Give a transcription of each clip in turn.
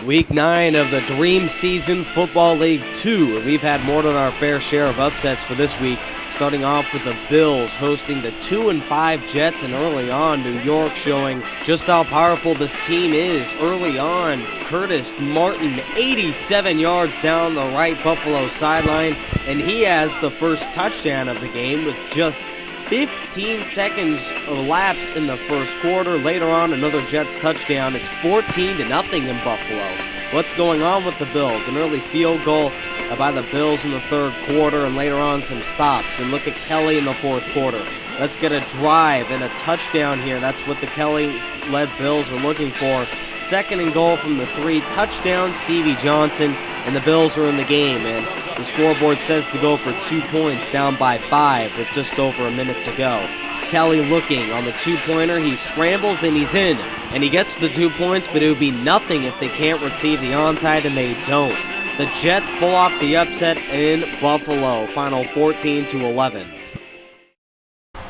Week 9 of the Dream Season Football League 2, and we've had more than our fair share of upsets for this week, starting off with the Bills hosting the 2-5 Jets, and early on, New York showing just how powerful this team is. Early on, Curtis Martin, 87 yards down the right Buffalo sideline, and he has the first touchdown of the game with just 15 seconds elapsed in the first quarter. Later on, another Jets touchdown. It's 14-0 in Buffalo. What's going on with the Bills? An early field goal by the Bills in the third quarter, and later on some stops. And look at Kelly in the fourth quarter. Let's get a drive and a touchdown here. That's what the Kelly-led Bills are looking for. Second and goal from the 3. Touchdown, Stevie Johnson, and the Bills are in the game. And the scoreboard says to go for 2 points, down by 5 with just over a minute to go. Kelly looking on the 2-pointer. He scrambles and he's in. And he gets the 2 points, but it would be nothing if they can't receive the onside, and they don't. The Jets pull off the upset in Buffalo. Final 14-11.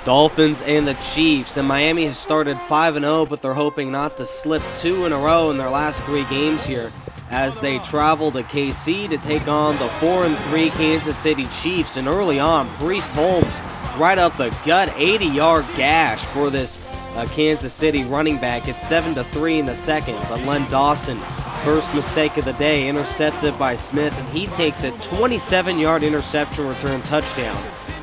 Dolphins and the Chiefs, and Miami has started 5-0, but they're hoping not to slip 2 in a row in their last 3 games here as they travel to KC to take on the 4-3 Kansas City Chiefs. And early on, Priest Holmes right up the gut, 80-yard gash for this Kansas City running back. It's 7-3 in the second, but Len Dawson, first mistake of the day, intercepted by Smith, and he takes a 27-yard interception return touchdown.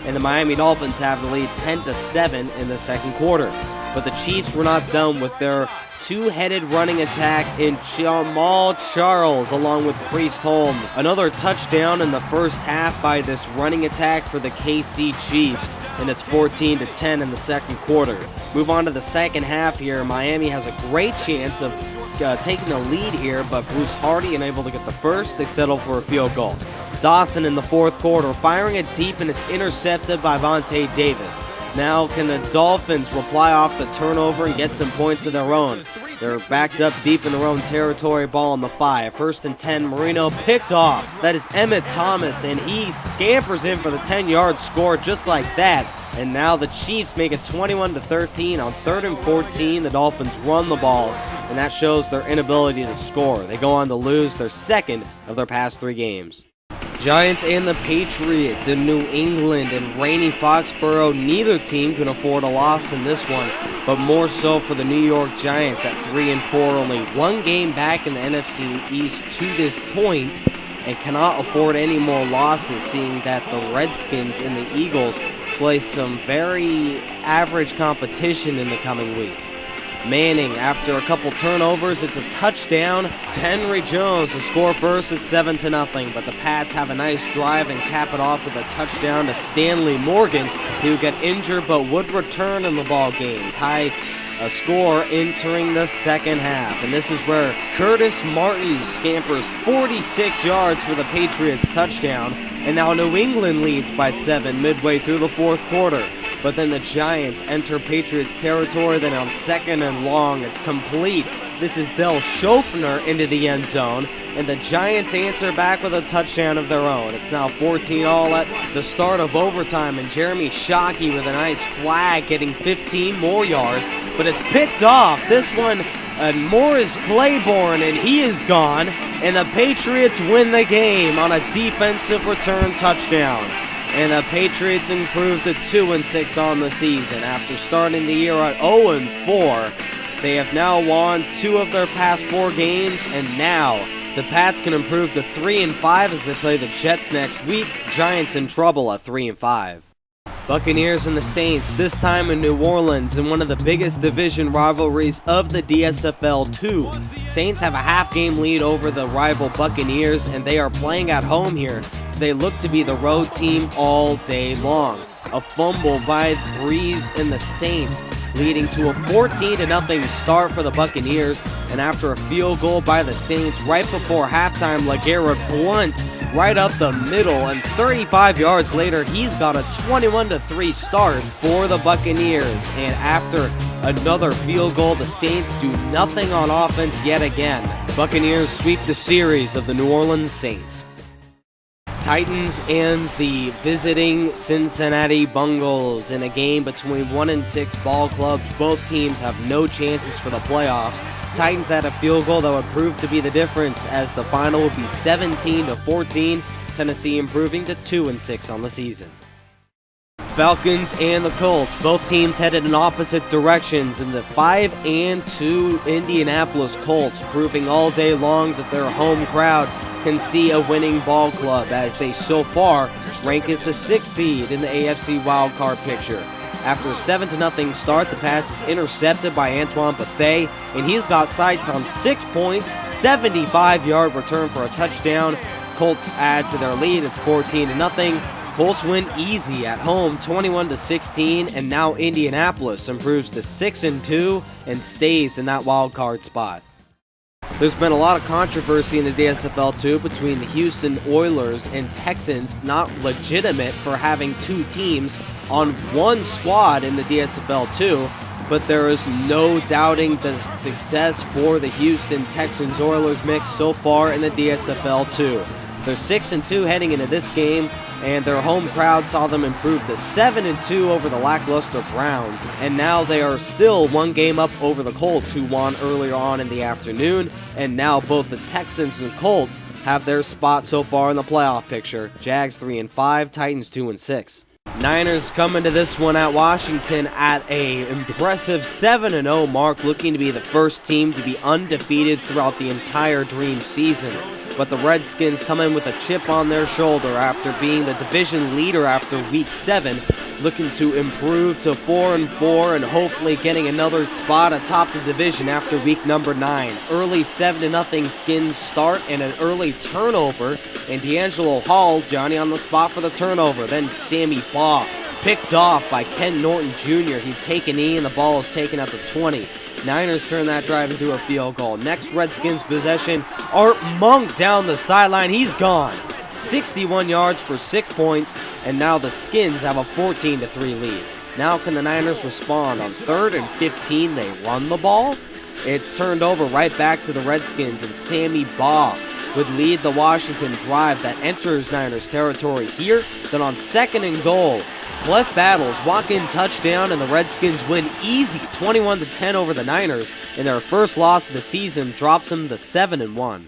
And the Miami Dolphins have the lead 10-7 in the second quarter. But the Chiefs were not done with their two-headed running attack in Jamal Charles along with Priest Holmes. Another touchdown in the first half by this running attack for the KC Chiefs, and it's 14-10 in the second quarter. Move on to the second half here. Miami has a great chance of taking the lead here, but Bruce Hardy unable to get the first. They settle for a field goal. Dawson in the fourth quarter, firing it deep, and it's intercepted by Vontae Davis. Now can the Dolphins reply off the turnover and get some points of their own? They're backed up deep in their own territory, ball on the 5. 1st and 10, Marino picked off. That is Emmett Thomas, and he scampers in for the 10-yard score just like that. And now the Chiefs make it 21-13 on 3rd and 14. The Dolphins run the ball, and that shows their inability to score. They go on to lose their second of their past 3 games. Giants and the Patriots in New England and rainy Foxborough. Neither team can afford a loss in this one, but more so for the New York Giants at 3-4, only 1 game back in the NFC East to this point, and cannot afford any more losses, seeing that the Redskins and the Eagles play some very average competition in the coming weeks. Manning, after a couple turnovers, it's a touchdown to Henry Jones to score first at 7-0, but the Pats have a nice drive and cap it off with a touchdown to Stanley Morgan, who got injured but would return in the ball game. Tie a score entering the second half, and this is where Curtis Martin scampers 46 yards for the Patriots touchdown, and now New England leads by 7 midway through the fourth quarter. But then the Giants enter Patriots territory. Then on 2nd and long, it's complete. This is Del Schofner into the end zone, and the Giants answer back with a touchdown of their own. It's now 14-all at the start of overtime, and Jeremy Shockey with a nice flag getting 15 more yards, but it's picked off. This one, Morris Claiborne, and he is gone, and the Patriots win the game on a defensive return touchdown. And the Patriots improved to 2-6 on the season. After starting the year at 0-4, they have now won 2 of their past 4 games, and now the Pats can improve to 3-5 as they play the Jets next week. Giants in trouble at 3-5. Buccaneers and the Saints, this time in New Orleans in one of the biggest division rivalries of the DSFL 2. Saints have a half-game lead over the rival Buccaneers, and they are playing at home here. They look to be the road team all day long. A fumble by Breeze and the Saints, leading to a 14-0 start for the Buccaneers. And after a field goal by the Saints right before halftime, LeGarrette Blount right up the middle, and 35 yards later, he's got a 21-3 start for the Buccaneers. And after another field goal, the Saints do nothing on offense yet again. Buccaneers sweep the series of the New Orleans Saints. Titans and the visiting Cincinnati Bengals in a game between 1-6 ball clubs. Both teams have no chances for the playoffs. Titans had a field goal that would prove to be the difference, as the final would be 17-14. Tennessee improving to 2-6 on the season. Falcons and the Colts, both teams headed in opposite directions, and the 5-2 Indianapolis Colts proving all day long that their home crowd can see a winning ball club, as they so far rank as the 6th seed in the AFC wildcard picture. After a 7-0 start, the pass is intercepted by Antoine Bethea, and he's got sights on 6 points, 75-yard return for a touchdown. Colts add to their lead. It's 14-0. Colts win easy at home, 21-16, and now Indianapolis improves to 6-2 and stays in that wild card spot. There's been a lot of controversy in the DSFL too between the Houston Oilers and Texans, not legitimate for having two teams on one squad in the DSFL 2, but there is no doubting the success for the Houston Texans-Oilers mix so far in the DSFL 2. They're 6-2 heading into this game, and their home crowd saw them improve to 7-2 over the lackluster Browns, and now they are still one game up over the Colts, who won earlier on in the afternoon, and now both the Texans and Colts have their spot so far in the playoff picture. Jags 3-5, Titans 2-6. Niners come into this one at Washington at a impressive 7-0 mark, looking to be the first team to be undefeated throughout the entire Dream season. But the Redskins come in with a chip on their shoulder after being the division leader after Week 7, looking to improve to 4-4 and hopefully getting another spot atop the division after Week number 9. Early 7-0 Skins start and an early turnover, and D'Angelo Hall, Johnny on the spot for the turnover. Then Sammy Baugh picked off by Ken Norton Jr. He'd take a knee and the ball is taken at the 20. Niners turn that drive into a field goal. Next Redskins possession, Art Monk down the sideline. He's gone. 61 yards for 6 points, and now the Skins have a 14-3 lead. Now can the Niners respond? On 3rd and 15, they run the ball. It's turned over right back to the Redskins, and Sammy Baugh would lead the Washington drive that enters Niners territory here. Then on 2nd and goal, Clef Battles walk-in touchdown, and the Redskins win easy 21-10 over the Niners, and their first loss of the season drops them to 7-1.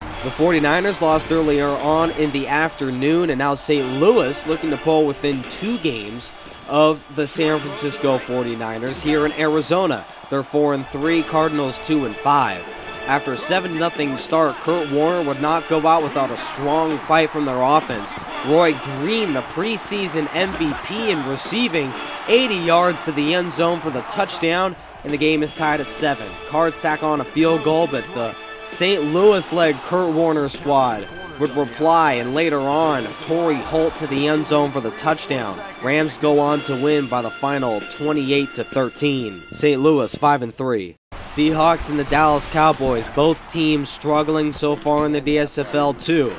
The 49ers lost earlier on in the afternoon, and now St. Louis looking to pull within 2 games of the San Francisco 49ers here in Arizona. They're 4-3, Cardinals 2-5. After a 7-0 start, Kurt Warner would not go out without a strong fight from their offense. Roy Green, the preseason MVP in receiving, 80 yards to the end zone for the touchdown, and the game is tied at 7. Cards tack on a field goal, but the St. Louis-led Kurt Warner squad would reply, and later on, Torrey Holt to the end zone for the touchdown. Rams go on to win by the final 28-13. St. Louis 5-3. Seahawks and the Dallas Cowboys, both teams struggling so far in the DSFL 2.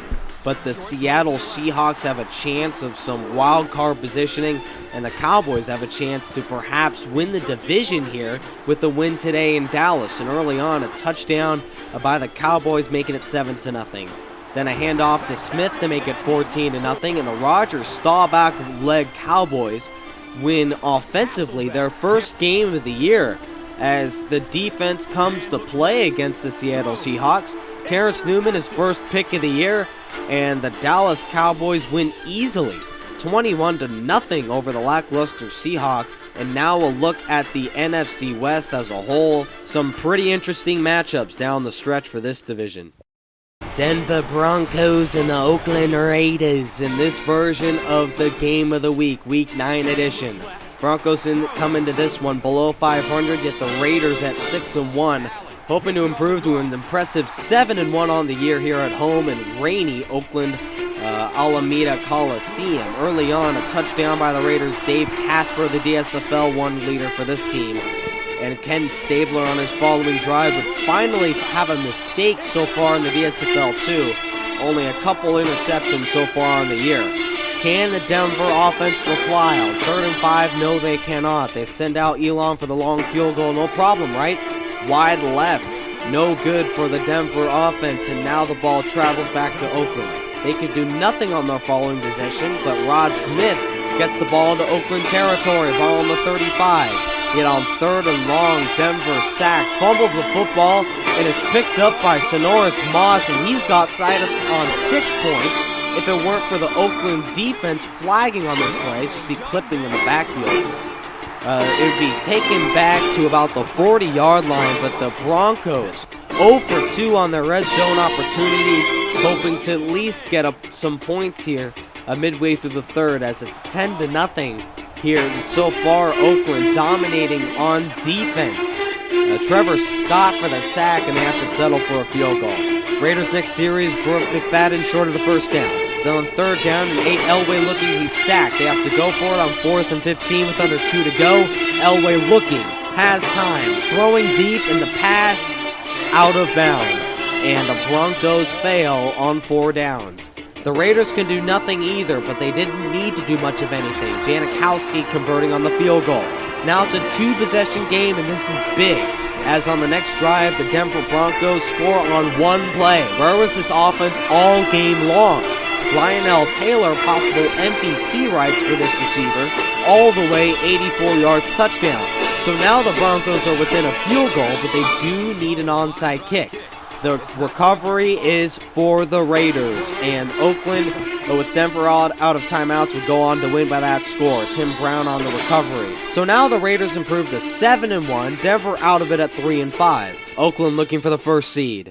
But the Seattle Seahawks have a chance of some wild card positioning, and the Cowboys have a chance to perhaps win the division here with the win today in Dallas. And early on, a touchdown by the Cowboys, making it 7-0. Then a handoff to Smith to make it 14-0, and the Rodgers-Staubach-led Cowboys win offensively their first game of the year, as the defense comes to play against the Seattle Seahawks. Terrence Newman, his first pick of the year, and the Dallas Cowboys win easily, 21-0 over the lackluster Seahawks. And now a look at the NFC West as a whole. Some pretty interesting matchups down the stretch for this division. Denver Broncos and the Oakland Raiders in this version of the Game of the Week, Week 9 edition. Broncos come into this one below 500, yet the Raiders at 6-1, hoping to improve to an impressive 7-1 on the year here at home in rainy Oakland Alameda Coliseum. Early on, a touchdown by the Raiders. Dave Casper, the DSFL 1 leader for this team, and Ken Stabler on his following drive would finally have a mistake so far in the DSFL 2. Only a couple interceptions so far on the year. Can the Denver offense reply on 3rd and 5? No, they cannot. They send out Elon for the long field goal. No problem, right? Wide left. No good for the Denver offense, and now the ball travels back to Oakland. They could do nothing on their following possession, but Rod Smith gets the ball into Oakland territory, ball on the 35. Yet on 3rd and long, Denver sacks, fumbled the football, and it's picked up by Sonoris Moss, and he's got sight on 6 points. If it weren't for the Oakland defense flagging on this play, so you see clipping in the backfield, it would be taken back to about the 40-yard line, but the Broncos 0 for 2 on their red zone opportunities, hoping to at least get some points here midway through the third, as it's 10-0 here so far. Oakland dominating on defense. Trevor Scott for the sack, and they have to settle for a field goal. Raiders next series, Brooke McFadden short of the first down. Then on 3rd down and 8, Elway looking, he's sacked. They have to go for it on 4th and 15 with under 2 to go. Elway looking, has time, throwing deep, and the pass out of bounds. And the Broncos fail on 4 downs. The Raiders can do nothing either, but they didn't need to do much of anything. Janikowski converting on the field goal. Now it's a 2-possession game, and this is big, as on the next drive, the Denver Broncos score on 1 play. Where was this offense all game long? Lionel Taylor, possible MVP rights for this receiver, all the way 84 yards touchdown. So now the Broncos are within a field goal, but they do need an onside kick. The recovery is for the Raiders, and Oakland, with Denver out of timeouts, would go on to win by that score. Tim Brown on the recovery. So now the Raiders improve to 7-1, Denver out of it at 3-5. Oakland looking for the first seed.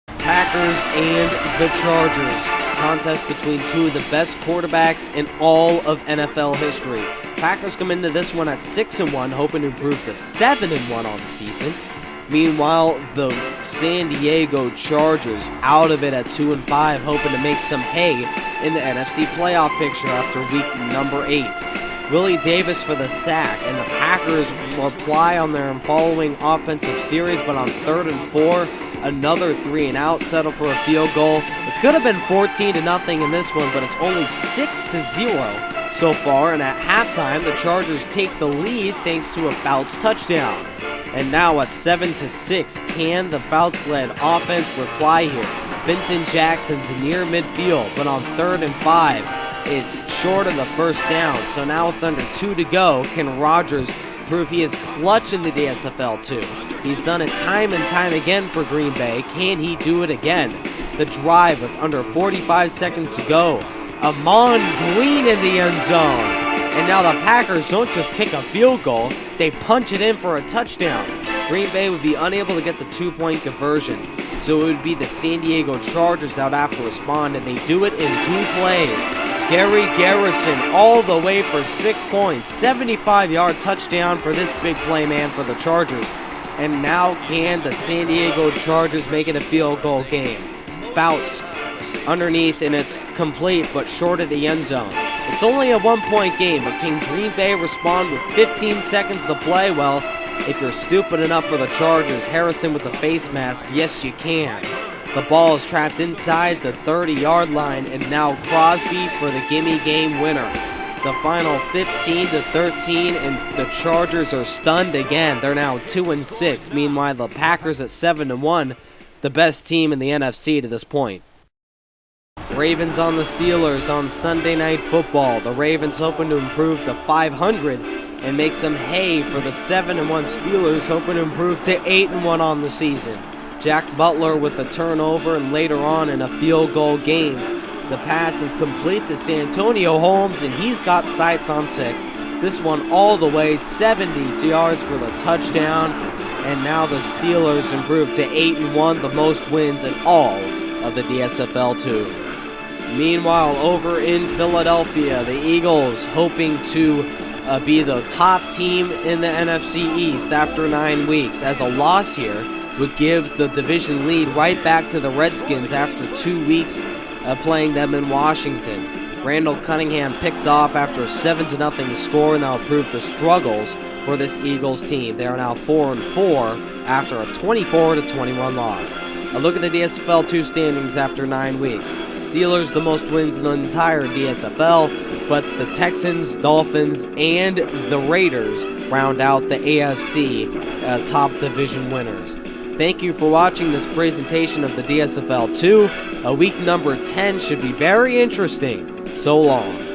Packers and the Chargers. Contest between 2 of the best quarterbacks in all of NFL history. Packers come into this one at 6-1, hoping to improve to 7-1 on the season. Meanwhile, the San Diego Chargers out of it at 2-5, hoping to make some hay in the NFC playoff picture after week number 8. Willie Davis for the sack, and the Packers reply on their following offensive series, but on 3rd and 4, another 3-and-out, settle for a field goal. It could have been 14-0 in this one, but it's only 6-0 so far, and at halftime, the Chargers take the lead thanks to a Fouts touchdown. And now at 7-6, can the Fouts-led offense reply here? Vincent Jackson to near midfield, but on 3rd and 5, it's short of the first down. So now with under 2 to go, can Rodgers prove he is clutch in the DSFL too? He's done it time and time again for Green Bay. Can he do it again? The drive with under 45 seconds to go. Amon Green in the end zone. And now the Packers don't just kick a field goal, they punch it in for a touchdown. Green Bay would be unable to get the 2-point conversion, so it would be the San Diego Chargers that would have to respond, and they do it in 2 plays. Gary Garrison all the way for 6 points, 75-yard touchdown for this big play man for the Chargers. And now can the San Diego Chargers make it a field goal game? Fouts underneath, and it's complete but short of the end zone. It's only a 1-point game, but can Green Bay respond with 15 seconds to play? Well, if you're stupid enough for the Chargers, Harrison with the face mask, yes you can. The ball is trapped inside the 30-yard line, and now Crosby for the gimme game winner. The final 15-13, and the Chargers are stunned again. They're now 2-6. Meanwhile, the Packers at 7-1, the best team in the NFC to this point. Ravens on the Steelers on Sunday Night Football. The Ravens hoping to improve to 500 and make some hay for the 7-1 Steelers, hoping to improve to 8-1 on the season. Jack Butler with a turnover, and later on in a field goal game, the pass is complete to Santonio Holmes, and he's got sights on 6. This one all the way 70 yards for the touchdown, and now the Steelers improve to 8-1, the most wins in all of the DSFL 2. Meanwhile, over in Philadelphia, the Eagles hoping to be the top team in the NFC East after 9 weeks, as a loss here would give the division lead right back to the Redskins after 2 weeks playing them in Washington. Randall Cunningham picked off after a 7-0 score, and that'll prove the struggles for this Eagles team. They are now 4-4 after a 24-21 loss. A look at the DSFL 2 standings after 9 weeks. Steelers the most wins in the entire DSFL, but the Texans, Dolphins, and the Raiders round out the AFC top division winners. thank you for watching this presentation of the DSFL 2. Week number 10 should be very interesting. So long.